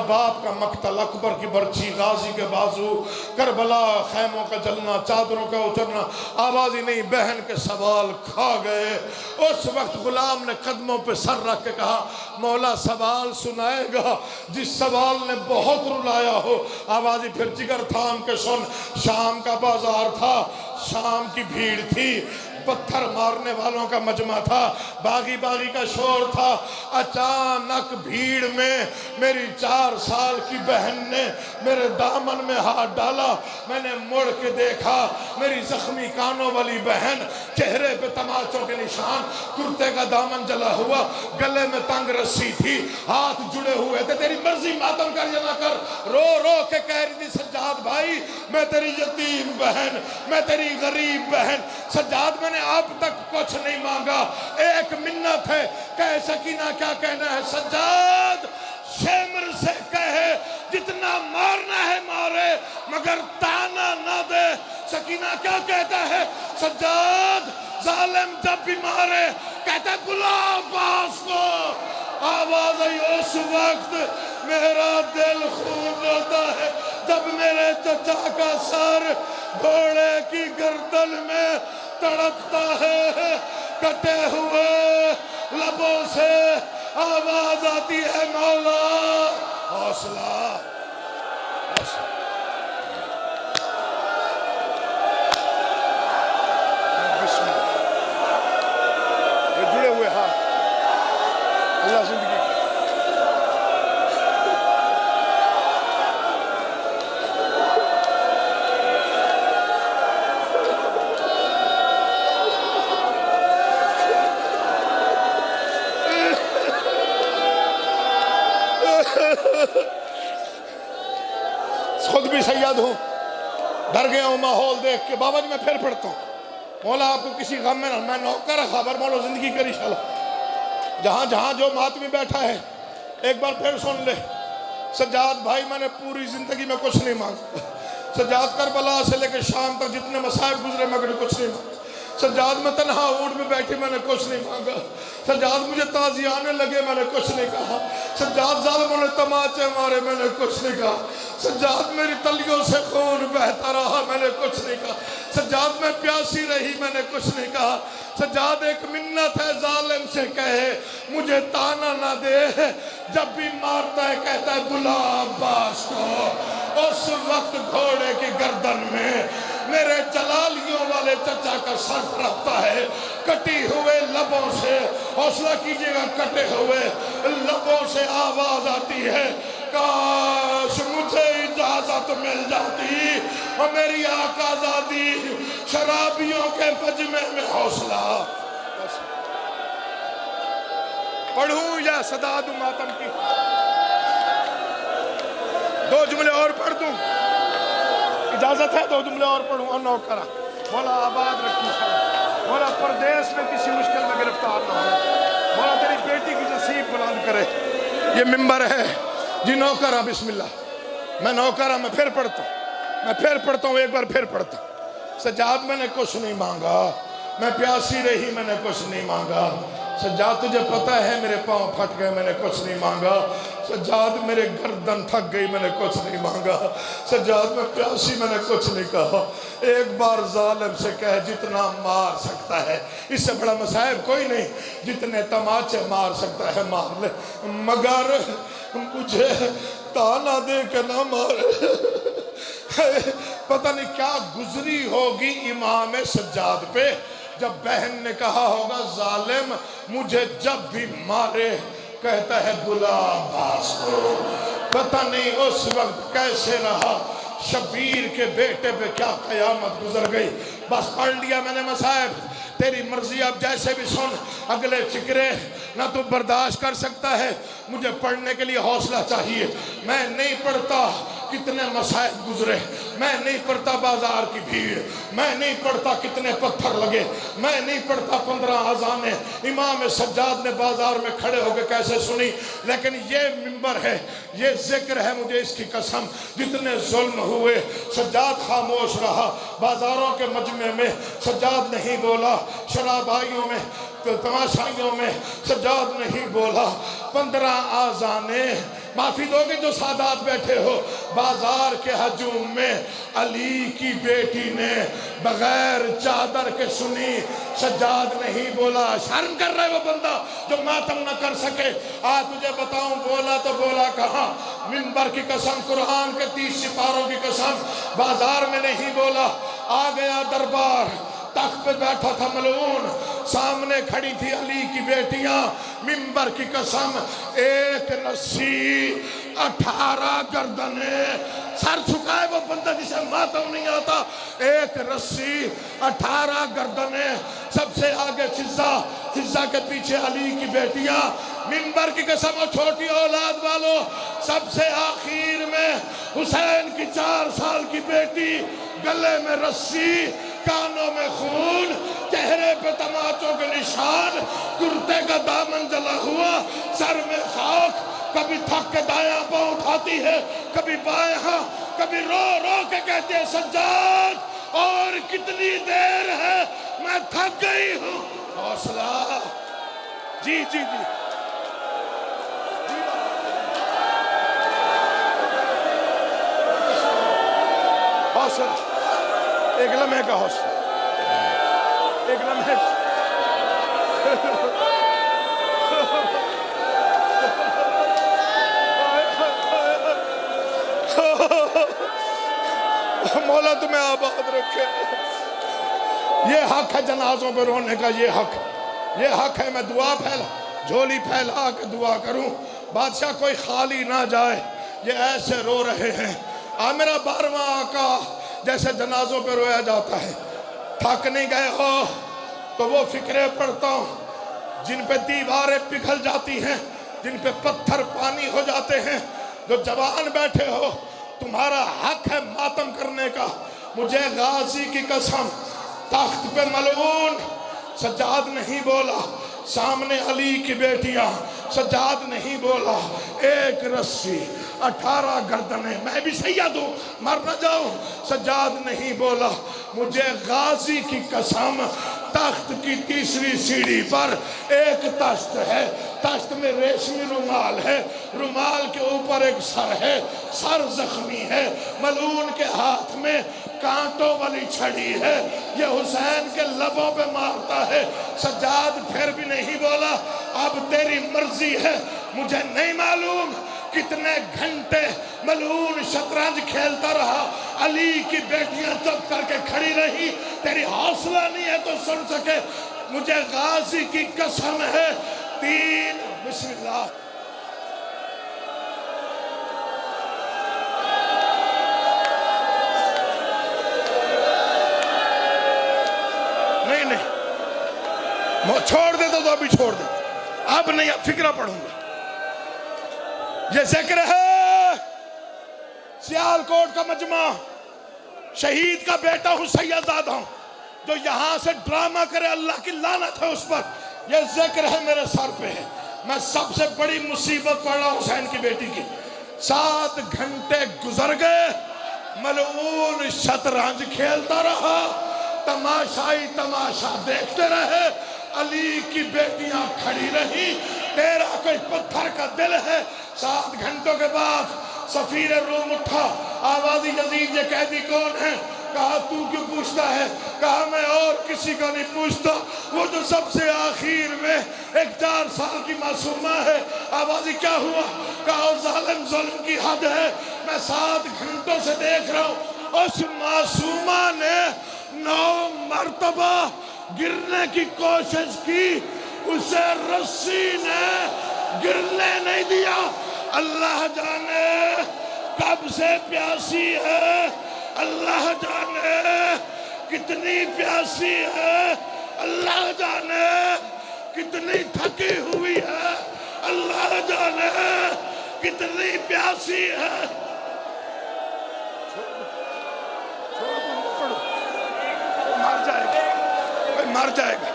باپ کا مقتل، اکبر کی برچھی، غازی کے بازو، کربلا، خیموں کا جلنا، چادروں کا اترنا، آوازی نہیں بہن کے سوال کھا گئے۔ اس وقت غلام نے قدموں پہ سر رکھ کے کہا مولا سوال سنائے گا جس سوال نے بہت رلایا ہو۔ آوازی پھر جگر تھام کے سن، شام کا بازار تھا، شام کی بھیڑ تھی، پتھر مارنے والوں کا مجمع تھا، باغی باغی کا شور تھا۔ اچانک بھیڑ میں میری 4 سال کی بہن نے میرے دامن میں ہاتھ ڈالا۔ میں نے مڑ کے دیکھا، میری زخمی کانوں والی بہن، چہرے پہ تماچوں کے نشان، کرتے کا دامن جلا ہوا، گلے میں تنگ رسی تھی، ہاتھ جڑے ہوئے تھے۔ تیری مرضی ماتم کر یا نہ کر، رو رو کے کہہ رہی تھی سجاد بھائی میں تیری یتیم بہن، میں تیری غریب بہن۔ سجاد میں نے اب تک کچھ نہیں مانگا، ایک منت ہے، کہے سکینہ کیا کہنا ہے؟ سجاد شمر سے کہے جتنا مارنا ہے مارے مگر تانا نہ دے۔ سکینہ کیا کہتا ہے؟ سجاد ظالم جب بھی مارے کہتا ہے بلا عباس کو۔ آواز آئی اس وقت میرا دل خون روتا ہے جب میرے چچا کا سر گھوڑے کی گردن میں تڑپتا ہے۔ کٹے ہوئے لبوں سے آواز آتی ہے مولا حوصلہ۔ یہ جڑے ہوئے ہاتھ اللہ زندگی خود بھی سید ہوں، ڈر گیا ہوں ماحول دیکھ کے۔ بابا جی میں پھر پڑھتا ہوں، مولا آپ کو کسی غم میں نہ، میں نوکر خبر مولا زندگی کری شالا۔ جہاں جہاں جو ماتمی بیٹھا ہے ایک بار پھر سن لے۔ سجاد بھائی میں نے پوری زندگی میں کچھ نہیں مانگا۔ سجاد کربلا سے لے کے شام تک جتنے مصائب گزرے میں کچھ نہیں مانگا۔ سجاد میں تنہا اونٹ میں بیٹھی میں نے کچھ نہیں مانگا۔ سجاد مجھے تازی آنے لگے میں نے کچھ نہیں کہا۔ سجاد ظالموں نے تماچے مارے میں نے کچھ نہیں کہا۔ سجاد میری تلیوں سے خون بہتا رہا میں نے کچھ نہیں کہا۔ سجاد میں پیاسی رہی میں نے کچھ نہیں کہا۔ سجاد ایک منت ہے ظالم سے کہے مجھے تانا نہ دے، جب بھی مارتا ہے کہتا ہے بلا عباس کو۔ اس وقت گھوڑے کی گردن میں میرے جلالیوں والے چچا کا سر تڑپتا ہے، کٹی ہوئے لبوں سے، حوصلہ کیجئے گا، کٹے ہوئے لبوں سے آواز آتی ہے کاش مجھے اجازت مل جاتی اور میری آقا زادی شرابیوں کے مجمع میں حوصلہ۔ پڑھوں یا صدا دوں ماتم کی؟ 2 جملے اور پڑھ دوں؟ اجازت ہے 2 جملے اور پڑھوں؟ اور نوکرہ مولا آباد رکھی شاہ، مولا پردیس میں کسی مشکل میں گرفتار نہ ہو، مولا تیری بیٹی کی نصیب بلند کرے۔ یہ ممبر ہے جی نوکرہ، بسم اللہ میں نوکرہ، میں پھر پڑھتا ہوں ایک بار پھر پڑھتا ہوں۔ سجاد میں نے کچھ نہیں مانگا، میں پیاسی رہی میں نے کچھ نہیں مانگا۔ سجاد تجھے پتہ ہے میرے پاؤں پھٹ گئے میں نے کچھ نہیں مانگا۔ سجاد میرے گردن تھک گئی میں نے کچھ نہیں مانگا۔ سجاد میں پیاسی میں نے کچھ نہیں کہا۔ ایک بار ظالم سے کہے جتنا مار سکتا ہے، اس سے بڑا مصائب کوئی نہیں، جتنے تماچے مار سکتا ہے مار لے، مگر مجھے تانا دے کے نہ مار۔ پتہ نہیں کیا گزری ہوگی امام سجاد پہ جب بہن نے کہا ہوگا ظالم مجھے جب بھی مارے کہتا ہے بلا عباس کو۔ پتہ نہیں اس وقت کیسے رہا، شبیر کے بیٹے پہ کیا قیامت گزر گئی۔ بس پڑھ لیا میں نے مصائب، تیری مرضی اب جیسے بھی سن، اگلے فکرے نہ تو برداشت کر سکتا ہے، مجھے پڑھنے کے لیے حوصلہ چاہیے۔ میں نہیں پڑھتا کتنے مصائب گزرے، میں نہیں پڑھتا بازار کی بھیڑ، میں نہیں پڑھتا کتنے پتھر لگے، میں نہیں پڑھتا 15 اذانیں امام سجاد نے بازار میں کھڑے ہو کے کیسے سنی، لیکن یہ منبر ہے، یہ ذکر ہے، مجھے اس کی قسم جتنے ظلم ہوئے سجاد خاموش رہا۔ بازاروں کے مجمع میں سجاد نہیں بولا، شرابائیوں میں تماشائیوں میں سجاد نہیں بولا۔ 15 آذانیں معافی دو گے جو سادات بیٹھے ہو؟ بازار کے ہجوم میں علی کی بیٹی نے بغیر چادر کے سنی، سجاد نہیں بولا۔ شرم کر رہا ہے وہ بندہ جو ماتم نہ کر سکے۔ آج تجھے بتاؤں بولا تو بولا کہاں؟ منبر کی قسم، قرآن کے 30 سپاروں کی قسم، بازار میں نہیں بولا۔ آ گیا دربار، تخت پہ بیٹھا تھا ملعون، سامنے کھڑی تھی علی کی بیٹیاں۔ منبر کی قسم، ایک رسی 18 گردنیں، سر چھکائے وہ بندہ جسے ماتم نہیں آتا، ایک رسی 18 گردنیں، سب سے آگے فضہ کے پیچھے علی کی بیٹیاں۔ منبر کی قسم، اور چھوٹی اولاد والوں، سب سے آخر میں حسین کی 4 سال کی بیٹی، گلے میں رسی، کانوں میں خون، چہرے پہ تماچوں کے نشان، کرتے کا دامن جلا ہوا، سر میں خاک، کبھی تھک کے دایاں پاؤں اٹھاتی ہے، کبھی بایاں، کبھی رو رو کے کہتے ہیں سجاد اور کتنی دیر ہے، میں تھک گئی ہوں۔ حوصلہ، جی جی جی، حوصلہ، ایک لمحے کا حوصلہ، ایک لمحے کا۔ مولا تمہیں آباد رکھے۔ یہ حق ہے جنازوں پہ رونے کا، یہ حق ہے۔ میں دعا جھولی پھیلا کے دعا کروں، بادشاہ کوئی خالی نہ جائے۔ یہ ایسے رو رہے ہیں، میرا 12واں آقا جیسے جنازوں پہ رویا جاتا ہے۔ تھک نہیں گئے ہو تو وہ فکریں پڑھتا ہوں جن پہ دیواریں پگھل جاتی ہیں، جن پہ پتھر پانی ہو جاتے ہیں۔ جو جوان بیٹھے ہو، تمہارا حق ہے ماتم کرنے کا۔ مجھے غازی کی قسم، تخت پہ ملعون، سجاد نہیں بولا، سامنے علی کی بیٹیاں، سجاد نہیں بولا، ایک رسی 18 گردنیں، میں بھی سید ہوں، مر نہ جاؤں، سجاد نہیں بولا۔ مجھے غازی کی قسم، تخت کی 3ری سیڑھی پر ایک تشت ہے، تشت میں ریشمی رومال ہے، رومال کے اوپر ایک سر ہے، سر زخمی ہے، ملعون کے ہاتھ میں کانٹوں والی چھڑی ہے، یہ حسین کے لبوں پہ مارتا ہے۔ سجاد پھر بھی نہیں بولا، اب تیری مرضی ہے، مجھے نہیں معلوم کتنے گھنٹے ملعون شطرنج کھیلتا رہا، علی کی بیٹیاں چپ کر کے کھڑی رہی۔ تیری حوصلہ نہیں ہے تو سن سکے، مجھے غازی کی قسم ہے، 3 بسم اللہ۔ نہیں چھوڑ دے تو ابھی چھوڑ دے، اب نہیں، اب فکرہ پڑھوں گا۔ یہ ذکر ہے سیال کوٹ کا مجمع، شہید کا بیٹا ہوں، سید زادہ ہوں، جو یہاں سے ڈرامہ کرے اللہ کی لعنت ہے اس پر۔ یہ ذکر ہے میرے سر پہ ہے، میں سب سے بڑی مصیبت پڑھ رہا ہوں حسین کی بیٹی کی۔ 7 گھنٹے گزر گئے، ملعون شطرنج کھیلتا رہا، تماشائی تماشا دیکھتے رہے، علی کی بیٹیاں کھڑی رہی۔ تیرا کوئی پتھر کا دل ہے۔ 7 گھنٹوں کے بعد سفیر روم اٹھا، آوازی یزید یہ قیدی کون ہے؟ کہا تو کیوں پوچھتا ہے؟ کہا میں اور کسی کا نہیں پوچھتا، وہ جو سب سے آخر میں ایک 4 سال کی معصومہ ہے۔ آوازی کیا ہوا؟ کہا ظالم ظلم کی حد ہے، میں 7 گھنٹوں سے دیکھ رہا ہوں، اس معصومہ نے 9 مرتبہ گرنے کی کوشش کی، اسے رسی نے گرنے نہیں دیا۔ اللہ جانے کب سے پیاسی ہے، اللہ جانے کتنی پیاسی ہے، اللہ جانے کتنی تھکی ہوئی ہے، اللہ جانے کتنی پیاسی ہے۔ مر جائے گا، مر جائے گا۔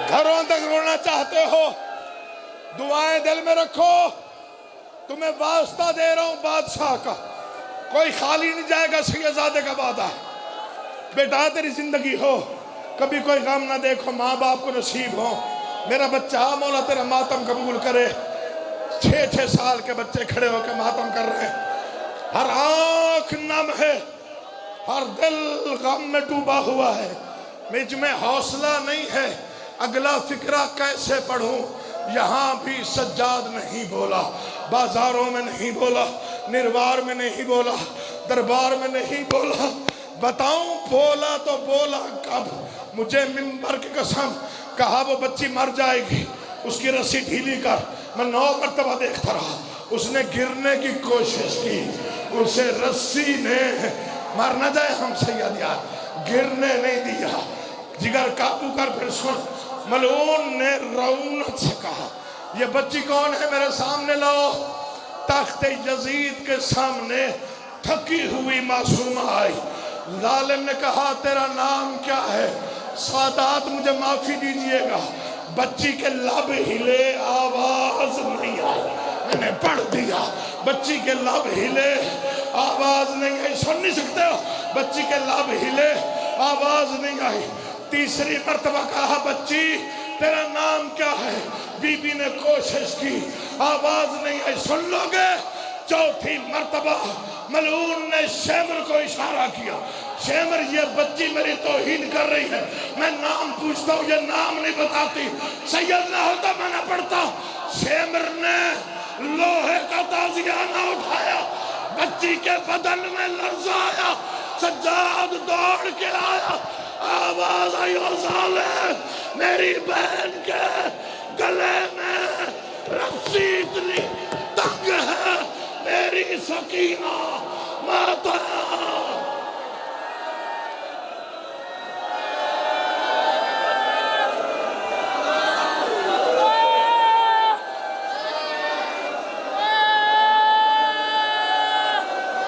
گھروں تک رونا چاہتے ہو، دعائیں دل میں رکھو، تمہیں واسطہ دے رہا ہوں بادشاہ کا، کوئی خالی نہیں جائے گا، شہزادے کا وعدہ ہے۔ بیٹا تیری زندگی ہو، کبھی کوئی غم نہ دیکھو، ماں باپ کو نصیب ہو، میرا بچہ مولا تیرا ماتم قبول کرے۔ 6 سال کے بچے کھڑے ہو کے ماتم کر رہے ہیں، ہر آنکھ نم ہے، ہر دل غم میں ڈوبا ہوا ہے، مجھ میں حوصلہ نہیں ہے، اگلا فقرہ کیسے پڑھوں؟ یہاں بھی سجاد نہیں بولا، بازاروں میں نہیں بولا، نروار میں نہیں بولا، دربار میں نہیں بولا، بتاؤں بولا تو بولا کب؟ مجھے منبر کی قسم کہا وہ بچی مر جائے گی، اس کی رسی ڈھیلی کر، میں 9 مرتبہ دیکھتا رہا، اس نے گرنے کی کوشش کی، اسے رسی نے مر نہ جائے ہم سید یار، گرنے نہیں دیا، جگر قابو کر۔ پھر سن، ملعون نے رعونت سے کہا یہ بچی کون ہے؟ میرے سامنے لاؤ۔ تخت یزید کے سامنے تھکی ہوئی معصومہ آئی، ظالم نے کہا تیرا نام کیا ہے؟ سادات مجھے معافی دیجئے گا، بچی کے لب ہلے، آواز نہیں آئی، میں نے پڑھ دیا، بچی کے لب ہلے، آواز نہیں آئی، سن نہیں سکتے ہو؟ بچی کے لب ہلے، آواز نہیں آئی۔ تیسری مرتبہ کہا بچی تیرا نام کیا ہے؟ بی بی نے کوشش کی، آواز نہیں آئی، سن لو گے؟ چوتھی مرتبہ ملعون نے شیمر کو اشارہ کیا، شیمر یہ بچی میری توہین کر رہی ہے، میں نام پوچھتا ہوں یہ نام نہیں بتاتی، سید نہ ہوتا میں نہ پڑھتا۔ شیمر نے لوہے کا تازیانہ اٹھایا، بچی کے بدن میں لرزہ آیا، سجاد دوڑ کے آیا، آواز آئی او ظالم میری بہن کے گلے میں رسی اتنی تنگ ہے، میری سکینہ ماتا